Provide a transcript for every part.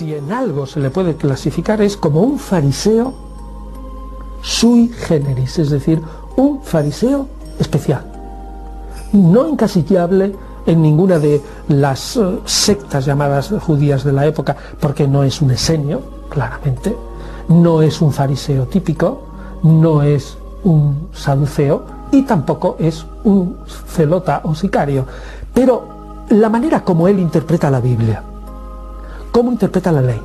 si en algo se le puede clasificar es como un fariseo sui generis, es decir, un fariseo especial, no encasillable en ninguna de las sectas llamadas judías de la época, porque no es un esenio, claramente, no es un fariseo típico, no es un saduceo y tampoco es un celota o sicario, pero la manera como él interpreta la Biblia, cómo interpreta la ley,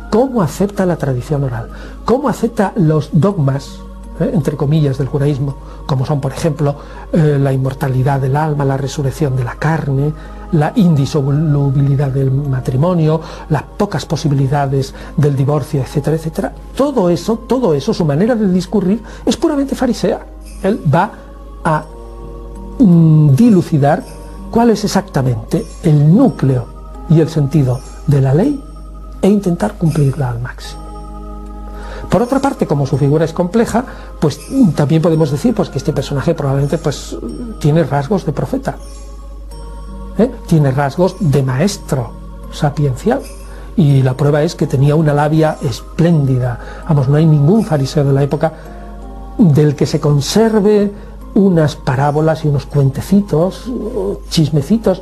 cómo acepta la tradición oral, cómo acepta los dogmas, entre comillas, del judaísmo, como son, por ejemplo, la inmortalidad del alma, la resurrección de la carne, la indisolubilidad del matrimonio, las pocas posibilidades del divorcio, etcétera, etcétera. Todo eso, su manera de discurrir es puramente farisea. Él va a dilucidar cuál es exactamente el núcleo y el sentido de la ley e intentar cumplirla al máximo. Por otra parte, como su figura es compleja, pues también podemos decir pues, que este personaje probablemente pues, tiene rasgos de profeta, tiene rasgos de maestro sapiencial, y la prueba es que tenía una labia espléndida. Vamos, no hay ningún fariseo de la época del que se conserve unas parábolas y unos cuentecitos, chismecitos,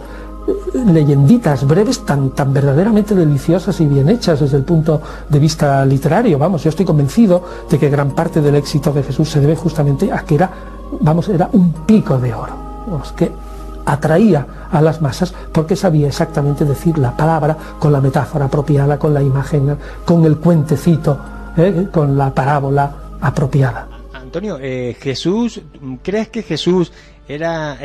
leyenditas breves tan verdaderamente deliciosas y bien hechas desde el punto de vista literario. Vamos, yo estoy convencido de que gran parte del éxito de Jesús se debe justamente a que era un pico de oro, vamos, que atraía a las masas porque sabía exactamente decir la palabra con la metáfora apropiada, con la imagen, con el cuentecito, con la parábola apropiada. Antonio, ¿crees que Jesús era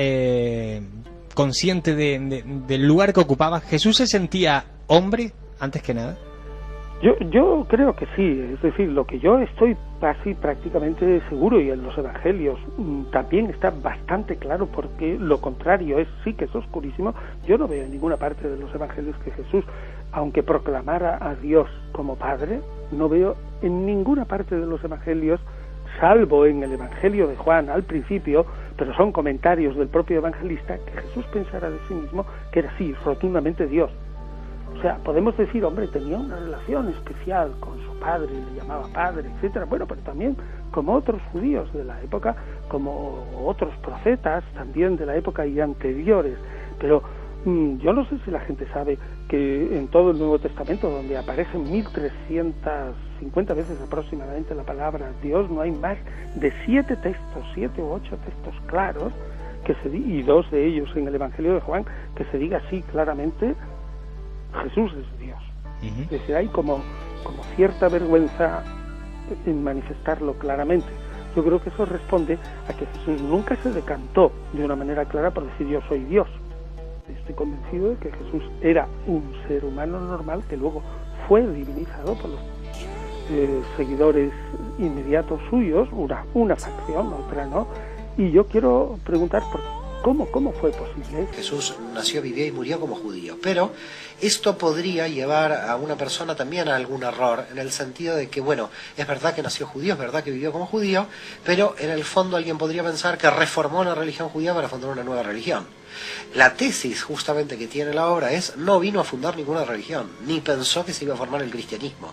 consciente del lugar que ocupaba? ¿Jesús se sentía hombre antes que nada? Yo creo que sí, es decir, lo que yo estoy casi prácticamente seguro, y en los evangelios también está bastante claro, porque lo contrario sí que es oscurísimo. Yo no veo en ninguna parte de los evangelios que Jesús, aunque proclamara a Dios como Padre, no veo en ninguna parte de los evangelios, salvo en el Evangelio de Juan al principio, pero son comentarios del propio evangelista, que Jesús pensara de sí mismo que era así, rotundamente Dios. O sea, podemos decir, hombre, tenía una relación especial con su padre, le llamaba padre, etcétera. Bueno, pero también como otros judíos de la época, como otros profetas también de la época y anteriores. Pero yo no sé si la gente sabe que en todo el Nuevo Testamento, donde aparecen 1350 veces aproximadamente la palabra Dios, no hay más de 7 u 8 textos claros, y 2 de ellos en el Evangelio de Juan, que se diga así claramente: Jesús es Dios. Es decir, hay como cierta vergüenza en manifestarlo claramente. Yo creo que eso responde a que Jesús nunca se decantó de una manera clara por decir yo soy Dios. Estoy convencido de que Jesús era un ser humano normal que luego fue divinizado por los seguidores inmediatos suyos, una facción, otra no. Y yo quiero preguntar ¿cómo fue posible? Jesús nació, vivió y murió como judío, pero esto podría llevar a una persona también a algún error, en el sentido de que, bueno, es verdad que nació judío, es verdad que vivió como judío, pero en el fondo alguien podría pensar que reformó la religión judía para fundar una nueva religión. La tesis justamente que tiene la obra es: no vino a fundar ninguna religión, ni pensó que se iba a formar el cristianismo.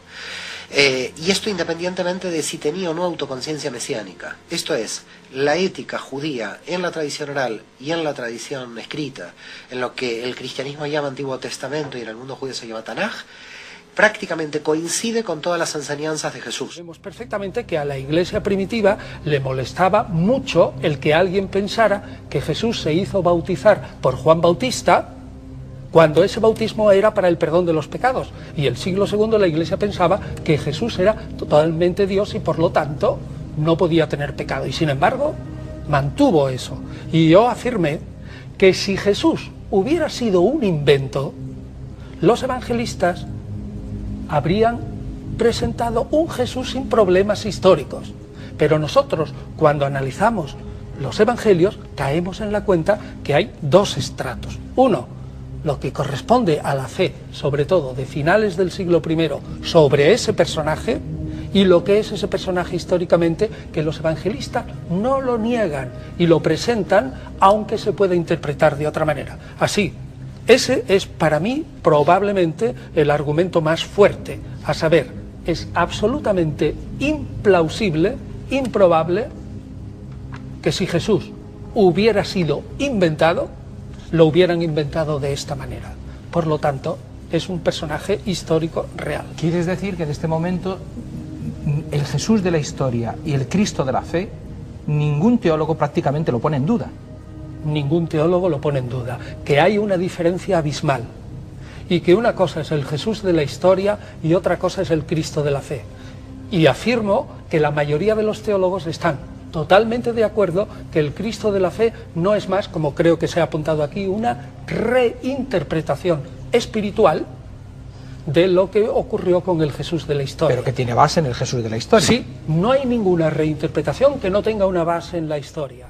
Y esto independientemente de si tenía o no autoconciencia mesiánica. Esto es, la ética judía en la tradición oral y en la tradición escrita, en lo que el cristianismo llama Antiguo Testamento y en el mundo judío se llama Tanaj, prácticamente coincide con todas las enseñanzas de Jesús. Vemos perfectamente que a la iglesia primitiva le molestaba mucho el que alguien pensara que Jesús se hizo bautizar por Juan Bautista, cuando ese bautismo era para el perdón de los pecados, y el siglo II la Iglesia pensaba que Jesús era totalmente Dios y por lo tanto no podía tener pecado, y sin embargo mantuvo eso. Y yo afirmé que si Jesús hubiera sido un invento, los evangelistas habrían presentado un Jesús sin problemas históricos, pero nosotros, cuando analizamos los evangelios, caemos en la cuenta que hay 2 estratos. Uno, lo que corresponde a la fe, sobre todo de finales del siglo I, sobre ese personaje, y lo que es ese personaje históricamente, que los evangelistas no lo niegan y lo presentan, aunque se pueda interpretar de otra manera. Así, Ese es para mí probablemente el argumento más fuerte, a saber, es absolutamente implausible, improbable, que si Jesús hubiera sido inventado, lo hubieran inventado de esta manera. Por lo tanto, es un personaje histórico real. ¿Quieres decir que en este momento el Jesús de la historia y el Cristo de la fe, ningún teólogo prácticamente lo pone en duda? Ningún teólogo lo pone en duda, que hay una diferencia abismal y que una cosa es el Jesús de la historia y otra cosa es el Cristo de la fe. Y afirmo que la mayoría de los teólogos están totalmente de acuerdo que el Cristo de la fe no es más, como creo que se ha apuntado aquí, una reinterpretación espiritual de lo que ocurrió con el Jesús de la historia. Pero que tiene base en el Jesús de la historia. Sí, no hay ninguna reinterpretación que no tenga una base en la historia.